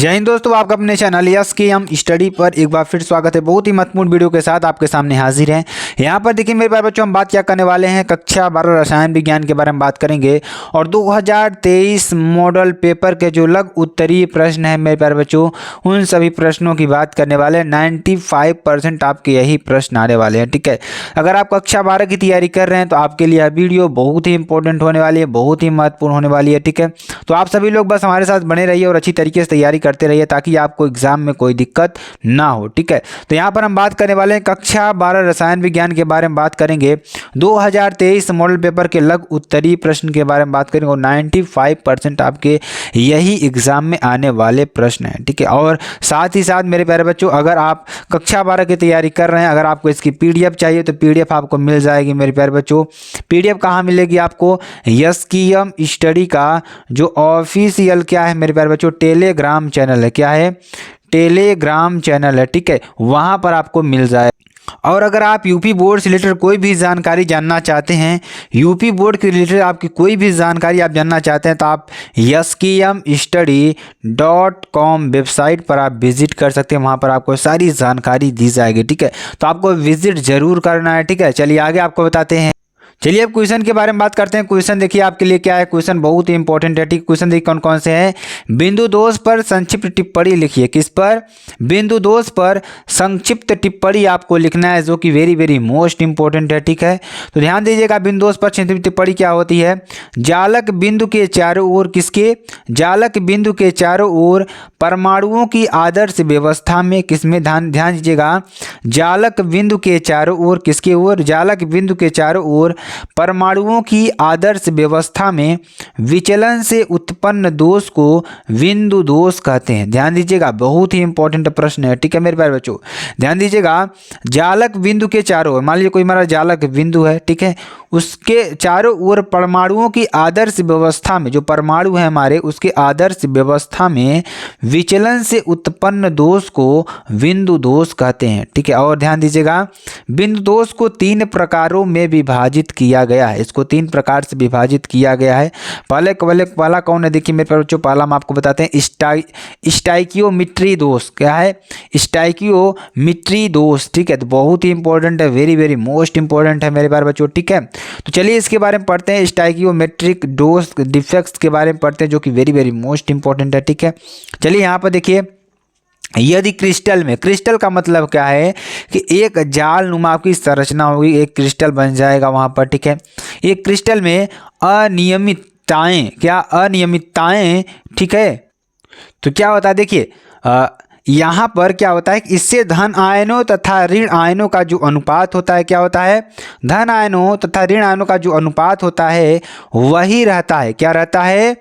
जय हिंद दोस्तों, आपका अपने चैनल यस के एम स्टडी पर एक बार फिर स्वागत है। बहुत ही महत्वपूर्ण वीडियो के साथ आपके सामने हाजिर हैं। यहाँ पर देखिए मेरे प्यारे बच्चों, हम बात क्या करने वाले हैं, कक्षा 12 रसायन विज्ञान के बारे में बात करेंगे और 2023 मॉडल पेपर के जो लघु उत्तरीय प्रश्न है मेरे प्यारे बच्चों, उन सभी प्रश्नों की बात करने वाले हैं। 95% आपके यही प्रश्न आने वाले हैं। ठीक है, अगर आप कक्षा 12 की तैयारी कर रहे हैं तो आपके लिए यह वीडियो बहुत ही इंपॉर्टेंट होने वाली है, बहुत ही महत्वपूर्ण होने वाली है। ठीक है, तो आप सभी लोग बस हमारे साथ बने रहिए और अच्छी तरीके से तैयारी करते रहिए ताकि आपको एग्जाम में कोई दिक्कत ना हो। ठीक है, तो यहाँ पर हम बात करने वाले हैं कक्षा 12 रसायन विज्ञान के बारे में बात करेंगे। 2023 मॉडल पेपर के लघु उत्तरीय प्रश्न के बारे में बात करेंगे और 95% आपके यही एग्जाम में आने वाले प्रश्न हैं। ठीक है, और साथ ही साथ मेरे प्यारे बच्चों, अगर आप कक्षा 12 की तैयारी कर रहे हैं, अगर आपको इसकी PDF चाहिए तो PDF आपको मिल जाएगी मेरे प्यारे बच्चों। PDF कहाँ मिलेगी आपको? यस की एम स्टडी का जो ऑफिशियल क्या है मेरे प्यारे बच्चों, टेलीग्राम चैनल है। क्या है? टेलीग्राम चैनल है। ठीक है, वहां पर आपको मिल जाए। और अगर आप यूपी बोर्ड से रिलेटेड कोई भी जानकारी जानना चाहते हैं, यूपी बोर्ड के रिलेटेड आपकी कोई भी जानकारी आप जानना चाहते हैं, तो आप yaskemstudy.com वेबसाइट पर आप विजिट कर सकते हैं। वहां पर आपको सारी जानकारी दी जाएगी। ठीक है, तो आपको विजिट जरूर करना है। ठीक है, चलिए आगे आपको बताते हैं। चलिए अब क्वेश्चन के बारे में बात करते हैं। क्वेश्चन देखिए आपके लिए क्या है, क्वेश्चन बहुत ही इंपॉर्टेंट है। ठीक, क्वेश्चन देखिए कौन कौन से हैं। बिंदु दोष पर संक्षिप्त टिप्पणी लिखिए। किस पर? बिंदु दोष पर संक्षिप्त टिप्पणी आपको लिखना है, जो कि वेरी वेरी मोस्ट इंपॉर्टेंट है। ठीक है, तो ध्यान दीजिएगा, बिंदु दोष पर संक्षिप्त टिप्पणी क्या होती है? जालक बिंदु के चारों ओर किसके? जालक बिंदु के चारों ओर परमाणुओं की आदर्श व्यवस्था में किसमें? ध्यान दीजिएगा, जालक बिंदु के चारों ओर किसके ओर? जालक बिंदु के चारों ओर परमाणुओं की आदर्श व्यवस्था में विचलन से उत्पन्न दोष को बिंदु दोष कहते हैं। ध्यान दीजिएगा, बहुत ही इंपॉर्टेंट प्रश्न है। ठीक है मेरे प्यारे बच्चों, ध्यान दीजिएगा, जालक बिंदु के चारों ओर, मान लीजिए कोई हमारा जालक बिंदु है, ठीक है, उसके चारों ओर परमाणुओं की आदर्श व्यवस्था में, जो परमाणु है हमारे, उसके आदर्श व्यवस्था में विचलन से उत्पन्न दोष को बिंदु दोष कहते हैं। ठीक है, और ध्यान दीजिएगा, बिंदु दोष को 3 प्रकारों में विभाजित किया गया है। इसको 3 प्रकार से विभाजित किया गया है। पहला कौन है? देखिए मेरे बच्चों, पहला हम आपको बताते हैं स्टाइकियोमेट्री दोष। क्या है? स्टाइकियोमेट्री दोष। ठीक है, तो बहुत ही इंपॉर्टेंट है, वेरी वेरी मोस्ट इंपॉर्टेंट है मेरे प्यारे बच्चों। ठीक है, तो चलिए इसके बारे में पढ़ते हैं। स्टाइकियोमेट्रिक दोष डिफेक्ट्स के बारे में पढ़ते हैं, जो कि वेरी वेरी मोस्ट इंपॉर्टेंट है। ठीक है, चलिए यहाँ पर देखिए, यदि क्रिस्टल में, क्रिस्टल का मतलब क्या है कि एक जाल नुमा की संरचना होगी, एक क्रिस्टल बन जाएगा वहां पर। ठीक है, एक क्रिस्टल में अनियमितताएं, क्या? अनियमितताएं। ठीक है, तो क्या होता है देखिए, यहाँ पर क्या होता है कि इससे धन आयनों तथा ऋण आयनों का जो अनुपात होता है, क्या होता है? धन आयनों तथा ऋण आयनों का जो अनुपात होता है वही रहता है। क्या रहता है?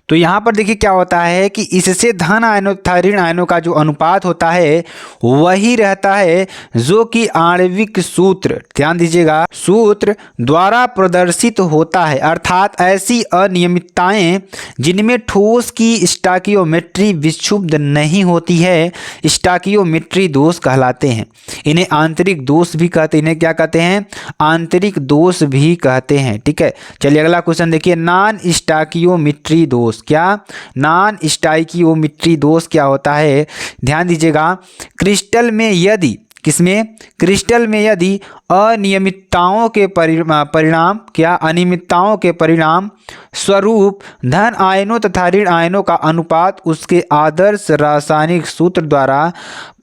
तो यहाँ पर देखिए क्या होता है कि इससे धन आयनों तथा ऋण आयनों का जो अनुपात होता है वही रहता है, जो कि आणविक सूत्र, ध्यान दीजिएगा, सूत्र द्वारा प्रदर्शित होता है। अर्थात ऐसी अनियमितताएं जिनमें ठोस की स्टाइकियोमेट्री विक्षुब्ध नहीं होती है, स्टाइकियोमेट्री दोष कहलाते हैं। इन्हें आंतरिक दोष भी कहते हैं। इन्हें क्या कहते हैं? आंतरिक दोष भी कहते हैं। ठीक है, चलिए अगला क्वेश्चन देखिए, नॉन स्टाइकियोमेट्री दोष। क्या? नॉन स्टाइकियोमेट्री दोष क्या होता है? ध्यान दीजिएगा, क्रिस्टल में यदि, किसमें? क्रिस्टल में यदि अनियमितताओं के परिणाम, क्या? अनियमितताओं के परिणाम स्वरूप धन आयनों तथा ऋण आयनों का अनुपात उसके आदर्श रासायनिक सूत्र द्वारा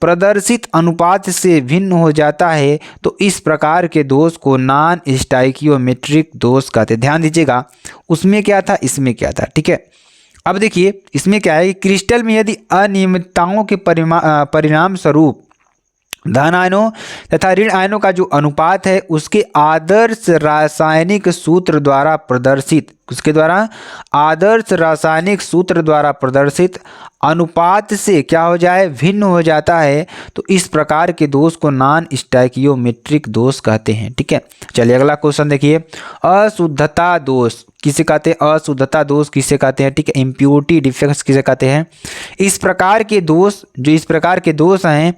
प्रदर्शित अनुपात से भिन्न हो जाता है, तो इस प्रकार के दोष को नॉन स्टाइकियोमेट्रिक दोष कहते हैं। ध्यान दीजिएगा, उसमें क्या था, इसमें क्या था। ठीक है, अब देखिए इसमें क्या है कि क्रिस्टल में यदि अनियमितताओं के परिणाम स्वरूप धन आयनों तथा ऋण आयनों का जो अनुपात है उसके आदर्श रासायनिक सूत्र द्वारा प्रदर्शित, उसके द्वारा आदर्श रासायनिक सूत्र द्वारा प्रदर्शित अनुपात से क्या हो जाए? भिन्न हो जाता है, तो इस प्रकार के दोष को नॉन स्टाइकियोमेट्रिक दोष कहते हैं। ठीक है, चलिए अगला क्वेश्चन देखिए, अशुद्धता दोष किसे कहते हैं? अशुद्धता दोष किसे कहते हैं? ठीक है, इम्प्योरिटी डिफेक्ट्स किसे कहते हैं? इस प्रकार के दोष हैं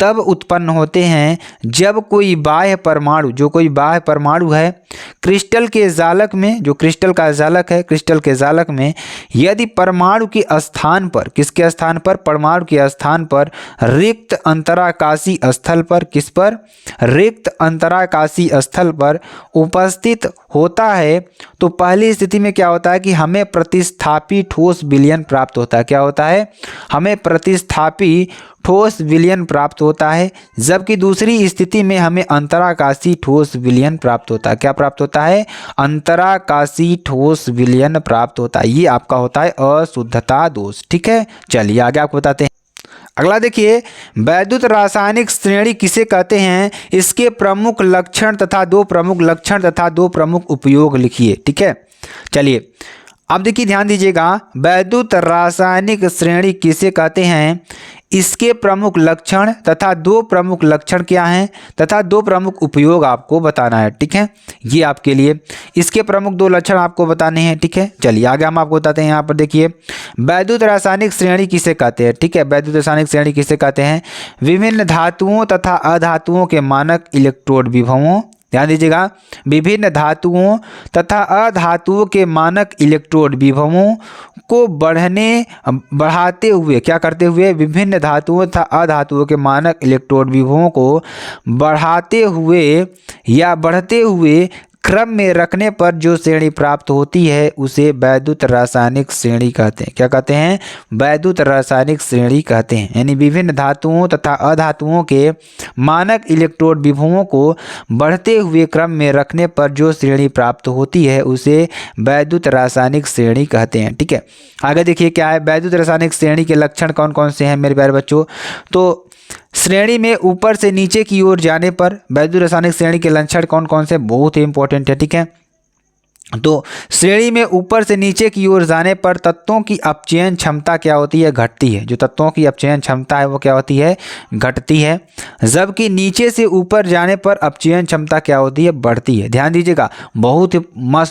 तब उत्पन्न होते हैं जब कोई बाह्य परमाणु है क्रिस्टल के जालक में, जो क्रिस्टल का जालक है, क्रिस्टल के जालक में यदि परमाणु के स्थान पर, किसके स्थान पर, परमाणु के स्थान पर रिक्त अंतराकाशी स्थल पर, किस पर, रिक्त अंतराकाशी स्थल पर उपस्थित होता है तो पहली स्थिति में क्या होता है कि हमें प्रतिस्थापी ठोस विलयन प्राप्त होता है। क्या होता है? हमें प्रतिस्थापी ठोस विलयन प्राप्त होता है, जबकि दूसरी स्थिति में हमें अंतराकाशी ठोस विलयन प्राप्त होता है। क्या प्राप्त होता है? अंतराकाशी ठोस विलयन प्राप्त होता है। ये आपका होता है अशुद्धता दोष। ठीक है, चलिए आगे आपको बताते हैं। अगला देखिए, वैद्युत रासायनिक श्रेणी किसे कहते हैं, इसके प्रमुख लक्षण तथा दो प्रमुख उपयोग लिखिए। ठीक है, चलिए अब देखिए, ध्यान दीजिएगा, वैद्युत रासायनिक श्रेणी किसे कहते हैं, इसके प्रमुख लक्षण तथा दो प्रमुख लक्षण क्या हैं तथा दो प्रमुख उपयोग आपको बताना है। ठीक है, ये आपके लिए इसके प्रमुख दो लक्षण आपको बताने हैं। ठीक है, चलिए आगे हम आपको बताते हैं। यहाँ पर देखिए, वैद्युत रासायनिक श्रेणी किसे कहते हैं। ठीक है, वैद्युत रासायनिक श्रेणी किसे कहते हैं, विभिन्न धातुओं तथा अधातुओं के मानक इलेक्ट्रोड विभवों, ध्यान दीजिएगा, विभिन्न धातुओं तथा अधातुओं के मानक इलेक्ट्रोड विभवों को बढ़ाते हुए, क्या करते हुए, विभिन्न धातुओं तथा अधातुओं के मानक इलेक्ट्रोड विभवों को बढ़ाते हुए या बढ़ते हुए क्रम में रखने पर जो श्रेणी प्राप्त होती है उसे वैद्युत रासायनिक श्रेणी कहते हैं। क्या कहते हैं? वैद्युत रासायनिक श्रेणी कहते हैं। यानी विभिन्न धातुओं तथा अधातुओं के मानक इलेक्ट्रोड विभवों को बढ़ते हुए क्रम में रखने पर जो श्रेणी प्राप्त होती है उसे वैद्युत रासायनिक श्रेणी कहते हैं। ठीक है, आगे देखिए क्या है, वैद्युत रासायनिक श्रेणी के लक्षण कौन कौन से हैं मेरे प्यारे बच्चों। तो श्रेणी में ऊपर से नीचे की ओर जाने पर वैद्युत रासायनिक श्रेणी के लक्षण कौन कौन से, बहुत ही इंपॉर्टेंट है। ठीक है, तो श्रेणी में ऊपर से नीचे की ओर जाने पर तत्वों की अपचयन क्षमता क्या होती है, घटती है। जो तत्वों की अपचयन क्षमता है वो क्या होती है, घटती है, जबकि नीचे से ऊपर जाने पर अपचयन क्षमता क्या होती है, बढ़ती है। ध्यान दीजिएगा, बहुत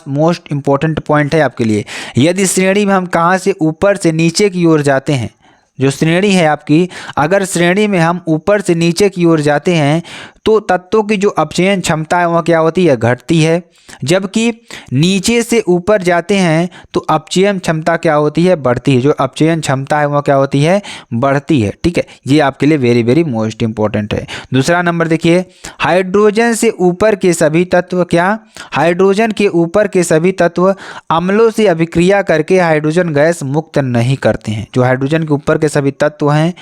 मोस्ट इंपॉर्टेंट पॉइंट है आपके लिए। यदि श्रेणी में हम कहाँ से ऊपर से नीचे की ओर जाते हैं, जो श्रेणी है आपकी, अगर श्रेणी में हम ऊपर से नीचे की ओर जाते हैं तो तत्वों की जो अपचयन क्षमता है वह क्या होती है, घटती है, जबकि नीचे से ऊपर जाते हैं तो अपचयन क्षमता क्या होती है, बढ़ती है। जो अपचयन क्षमता है वह क्या होती है, बढ़ती है। ठीक है, ये आपके लिए वेरी वेरी मोस्ट इंपॉर्टेंट है। दूसरा नंबर देखिए, हाइड्रोजन से ऊपर के सभी तत्व, क्या, हाइड्रोजन के ऊपर के सभी तत्व अम्लों से अभिक्रिया करके हाइड्रोजन गैस मुक्त नहीं करते हैं। जो हाइड्रोजन के ऊपर के सभी तत्व हैं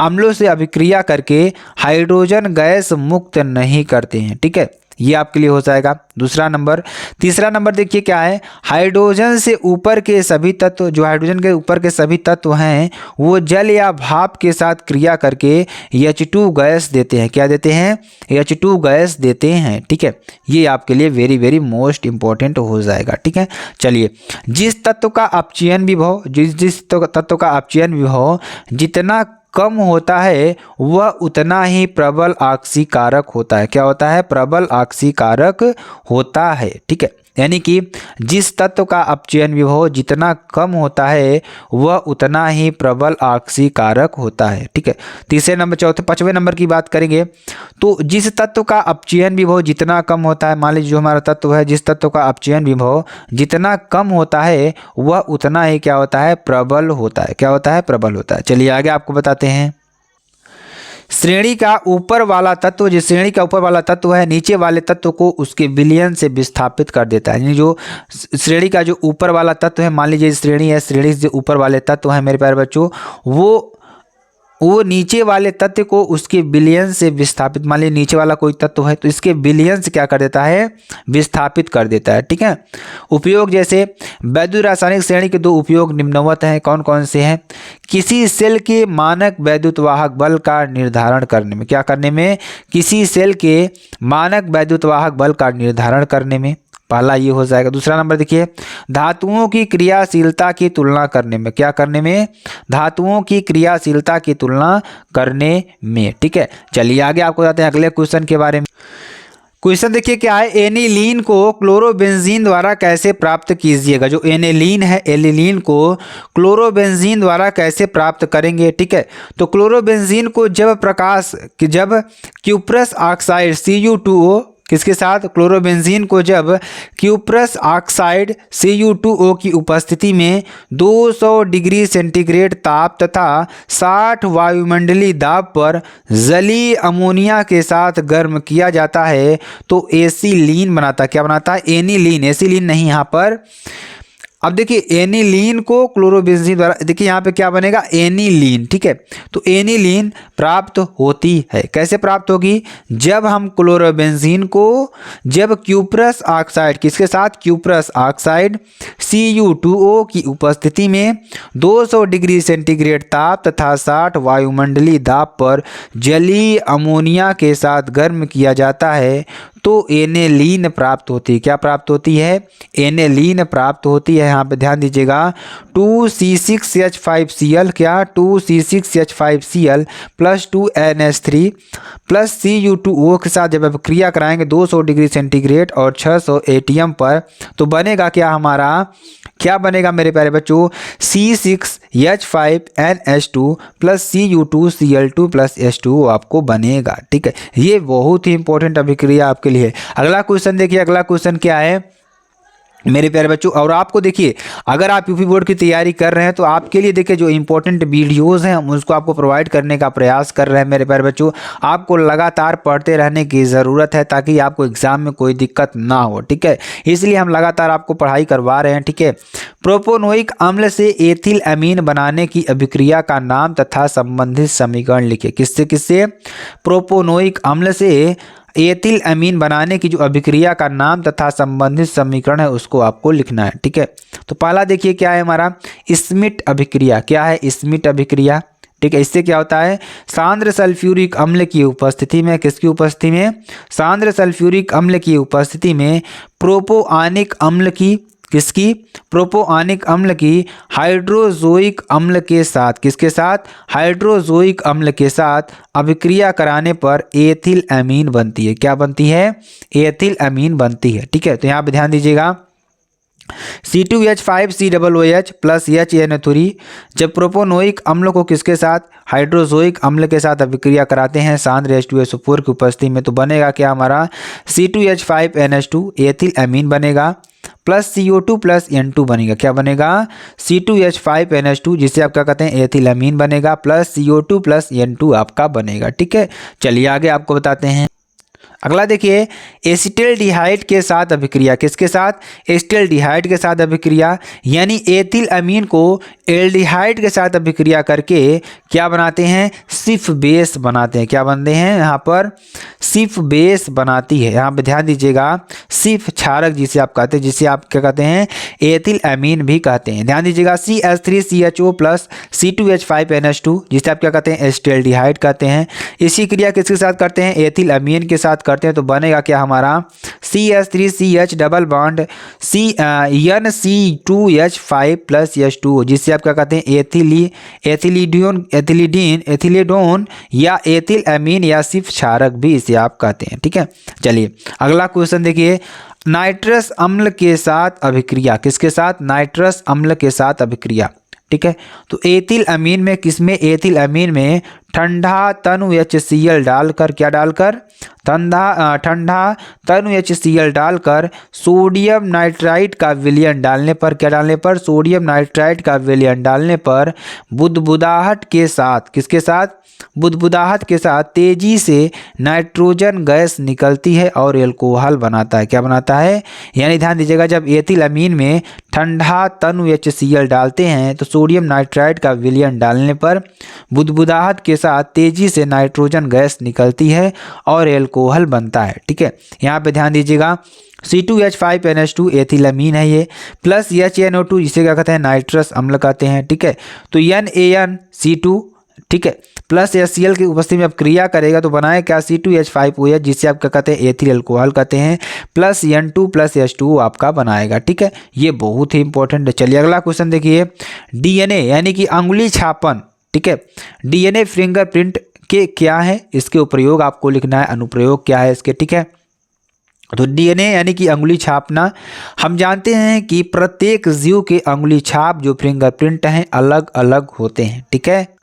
अम्लों से अभिक्रिया करके हाइड्रोजन गैस मुक्त नहीं करते हैं। ठीक है, ये आपके लिए हो जाएगा दूसरा नंबर। तीसरा नंबर देखिए क्या है, हाइड्रोजन से ऊपर के सभी तत्व, जो हाइड्रोजन के ऊपर के सभी तत्व हैं वो जल या भाप के साथ क्रिया करके H2 गैस देते हैं। क्या देते हैं, H2 गैस देते हैं। ठीक है, ये आपके लिए वेरी वेरी मोस्ट इंपॉर्टेंट हो जाएगा। ठीक है, चलिए, जिस तत्व का अपचयन विभव, जिस तत्व का अपचयन विभव जितना कम होता है वह उतना ही प्रबल आक्सीकारक होता है। क्या होता है, प्रबल आक्सीकारक होता है। ठीक है, यानी कि जिस तत्व का अपचयन विभव जितना कम होता है वह उतना ही प्रबल आक्सीकारक होता है। ठीक है, तीसरे नंबर, चौथे, पांचवें नंबर की बात करेंगे तो जिस तत्व का अपचयन विभव जितना कम होता है, मान लीजिए जो हमारा तत्व है, जिस तत्व का अपचयन विभव जितना कम होता है वह उतना ही क्या होता है, प्रबल होता है। क्या होता है, प्रबल होता है। चलिए आगे आपको बताते हैं। श्रेणी का ऊपर वाला तत्व, जिस श्रेणी का ऊपर वाला तत्व है नीचे वाले तत्व को उसके विलयन से विस्थापित कर देता है। यानी जो श्रेणी का जो ऊपर वाला तत्व है, मान लीजिए श्रेणी है, श्रेणी से ऊपर वाले तत्व है मेरे प्यारे बच्चों, वो नीचे वाले तत्व को उसके विलयन से विस्थापित, मान लीजिए नीचे वाला कोई तत्व है तो इसके विलयन से क्या कर देता है, विस्थापित कर देता है। ठीक है, उपयोग जैसे वैद्युत रासायनिक श्रेणी के दो उपयोग निम्नवत हैं। कौन कौन से हैं, किसी सेल के मानक वैद्युत वाहक बल का निर्धारण करने में, क्या करने में, किसी सेल के मानक वैद्युत वाहक बल का निर्धारण करने में, पहला ये हो जाएगा। दूसरा नंबर देखिए, धातुओं की क्रियाशीलता की तुलना करने में, क्या करने में, धातुओं की क्रियाशीलता की तुलना करने में। ठीक है, चलिए आगे आपको बताते हैं अगले क्वेश्चन के बारे में। क्वेश्चन देखिए क्या है, एनिलीन को क्लोरोबेंजीन द्वारा कैसे प्राप्त कीजिएगा। जो एनिलीन है, एनिलीन को क्लोरोबेंजीन द्वारा कैसे प्राप्त करेंगे। ठीक है, तो क्लोरोबेंजीन को जब क्यूप्रस ऑक्साइड Cu2O किसके साथ, क्लोरोबेंजीन को जब क्यूप्रस ऑक्साइड Cu2O की उपस्थिति में 200 डिग्री सेंटीग्रेड ताप तथा 60 वायुमंडलीय दाब पर जलीय अमोनिया के साथ गर्म किया जाता है तो एसिलीन बनाता है। क्या बनाता है, एनिलीन, एसिलीन नहीं यहाँ पर। अब देखिए एनिलीन को क्लोरोबेंजीन द्वारा, देखिए यहाँ पे क्या बनेगा, एनिलीन। ठीक है, तो एनिलीन प्राप्त होती है, कैसे प्राप्त होगी, जब हम क्लोरोबेंजीन को जब क्यूप्रस ऑक्साइड किसके साथ, क्यूप्रस ऑक्साइड Cu2O की उपस्थिति में 200 डिग्री सेंटीग्रेड ताप तथा 60 वायुमंडलीय दाब पर जलीय अमोनिया के साथ गर्म किया जाता है तो एनेलीन प्राप्त होती है। क्या प्राप्त होती है, एनेलीन प्राप्त होती है। यहाँ पे ध्यान दीजिएगा, 2C6H5Cl, क्या 2C6H5Cl plus 2NH3 plus Cu2O के साथ जब आप क्रिया कराएंगे 200 डिग्री सेंटीग्रेड और 600 ATM पर, तो बनेगा क्या हमारा, क्या बनेगा मेरे प्यारे बच्चों, C6H5NH2 plus Cu2Cl2 plus H2O आपको बनेगा। ठीक है, ये बहुत ही इंपॉर्टेंट अभिक्रिया आपके लिए। अगला क्वेश्चन देखिए, अगला क्वेश्चन क्या है मेरे प्यारे बच्चों। और आपको देखिए, अगर आप यूपी बोर्ड की तैयारी कर रहे हैं तो आपके लिए देखिए जो इंपॉर्टेंट वीडियोस हैं हम उसको आपको प्रोवाइड करने का प्रयास कर रहे हैं मेरे प्यारे बच्चों। आपको लगातार पढ़ते रहने की ज़रूरत है ताकि आपको एग्जाम में कोई दिक्कत ना हो। ठीक है, इसलिए हम लगातार आपको पढ़ाई करवा रहे हैं। ठीक है, प्रोपोनोइक अम्ल से एथिल अमीन बनाने की अभिक्रिया का नाम तथा संबंधित समीकरण लिखिए। किससे किससे, प्रोपोनोइक अम्ल से एथिल अमीन बनाने की जो अभिक्रिया का नाम तथा संबंधित समीकरण है उसको आपको लिखना है। ठीक है, तो पहला देखिए क्या है हमारा, स्मिट अभिक्रिया। क्या है, स्मिट अभिक्रिया। ठीक है, इससे क्या होता है, सांद्र सल्फ्यूरिक अम्ल की उपस्थिति में, किसकी उपस्थिति में, सांद्र सल्फ्यूरिक अम्ल की उपस्थिति में प्रोपोआनिक अम्ल की, किसकी, प्रोपोआनिक अम्ल की हाइड्रोजोइक अम्ल के साथ, किसके साथ, हाइड्रोजोइक अम्ल के साथ अभिक्रिया कराने पर एथिल अमीन बनती है। क्या बनती है, एथिल अमीन बनती है। ठीक है, तो यहाँ पे ध्यान दीजिएगा, C2H5COOH प्लस HNO3 जब प्रोपोनोइक अम्ल को किसके साथ, हाइड्रोजोइक अम्ल के साथ अभिक्रिया कराते हैं सांद्र H2SO4 की उपस्थिति में, तो बनेगा क्या हमारा, C2H5NH2 एथिल अमीन बनेगा प्लस CO2 प्लस N2 बनेगा। क्या बनेगा, C2H5NH2 जिसे आप क्या कहते हैं, एथिल अमीन बनेगा प्लस CO2 प्लस N2 आपका बनेगा। ठीक है, चलिए आगे आपको बताते हैं। अगला देखिए, एसिटल्डिहाइड के साथ अभिक्रिया, किसके साथ, एसिटल्डिहाइड के साथ अभिक्रिया, यानी एथिल अमीन को एल्डिहाइड के साथ अभिक्रिया करके क्या बनाते हैं, सिफ बेस बनाते हैं। क्या बनते हैं यहाँ पर, सिफ बेस बनाती है। यहाँ पे ध्यान दीजिएगा, सिफ क्षारक जिसे आप कहते हैं, जिसे आप क्या कहते हैं, एथिल अमीन भी कहते हैं। ध्यान दीजिएगा, CH3CHO प्लस C2H5NH2 जिसे आप क्या कहते हैं, एसिटल्डिहाइड कहते हैं। इसी क्रिया किसके साथ करते हैं, एथिल अमीन के साथ करते हैं, तो बनेगा क्या हमारा, CH3CH double bond NC2H5 plus H2O जिससे आप क्या कहते हैं, एथिलीडोन या एथिल अमीन या सिर्फ क्षारक भी इसे आप कहते हैं। ठीक है, चलिए अगला क्वेश्चन देखिए, नाइट्रस अम्ल के साथ अभिक्रिया, किसके साथ, नाइट्रस अम्ल के साथ अभिक्रिया। ठीक है, तो एथिल अमीन में, किसमें, एथिल अमीन में ठंडा तनु HCl डालकर, क्या डालकर, ठंडा तनु HCl डालकर सोडियम नाइट्राइट का विलयन डालने पर, क्या डालने पर, सोडियम नाइट्राइट का विलयन डालने पर बुदबुदाहट के साथ, किसके साथ, बुदबुदाहट के साथ तेजी से नाइट्रोजन गैस निकलती है और एल्कोहल बनाता है। क्या बनाता है, यानी ध्यान दीजिएगा, जब एथिल अमीन में ठंडा तनु HCl डालते हैं तो सोडियम नाइट्राइट का विलयन डालने पर बुदबुदाहट के साथ तेजी से नाइट्रोजन गैस निकलती है और एल्कोहल बनता है। ठीक है, यहाँ पे ध्यान दीजिएगा, C2H5NH2 एथिल अमीन है ये, प्लस HNO2 जिसे क्या कहते हैं, नाइट्रस अम्ल कहते हैं। ठीक है, तो NaNC2, ठीक है, प्लस HCl की उपस्थिति में अब क्रिया करेगा तो बनाए क्या, C2H5OH जिसे आप क्या कहते हैं, एथिल अल्कोहल कहते हैं, प्लस N2 प्लस H2O आपका बनाएगा। ठीक है, ये बहुत ही इंपॉर्टेंट है। चलिए अगला क्वेश्चन देखिए, DNA यानी कि अंगुली छापन। ठीक है, DNA फिंगरप्रिंट के क्या है, इसके उपयोग आपको लिखना है, अनुप्रयोग क्या है इसके। ठीक है, तो डीएनए यानी कि अंगुली छापना, हम जानते हैं कि प्रत्येक जीव के अंगुली छाप जो फिंगरप्रिंट हैं अलग अलग होते हैं, ठीक है,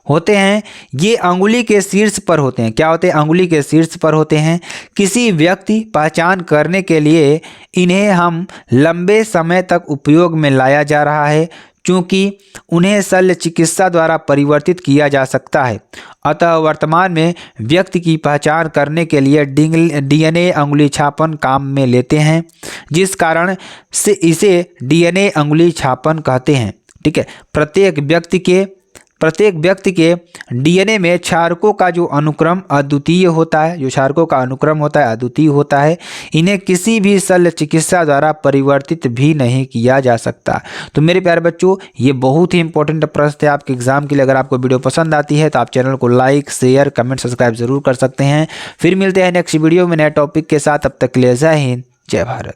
होते हैं। ये अंगुली के शीर्ष पर होते हैं। क्या होते हैं? अंगुली के शीर्ष पर होते हैं। किसी व्यक्ति पहचान करने के लिए इन्हें हम लंबे समय तक उपयोग में लाया जा रहा है, क्योंकि उन्हें शल्य चिकित्सा द्वारा परिवर्तित किया जा सकता है। अतः वर्तमान में व्यक्ति की पहचान करने के लिए डीएनए अंगुली छापन काम में लेते हैं, जिस कारण से इसे डीएनए अंगुली छापन कहते हैं, ठीक है। प्रत्येक व्यक्ति के डीएनए में क्षारकों का जो अनुक्रम अद्वितीय होता है, जो क्षारकों का अनुक्रम होता है अद्वितीय होता है। इन्हें किसी भी शल्य चिकित्सा द्वारा परिवर्तित भी नहीं किया जा सकता। तो मेरे प्यारे बच्चों, ये बहुत ही इंपॉर्टेंट प्रश्न है आपके एग्जाम के लिए। अगर आपको वीडियो पसंद आती है तो आप चैनल को लाइक, शेयर, कमेंट, सब्सक्राइब जरूर कर सकते हैं। फिर मिलते हैं नेक्स्ट वीडियो में नए टॉपिक के साथ। तब तक के लिए जय हिंद, जय भारत।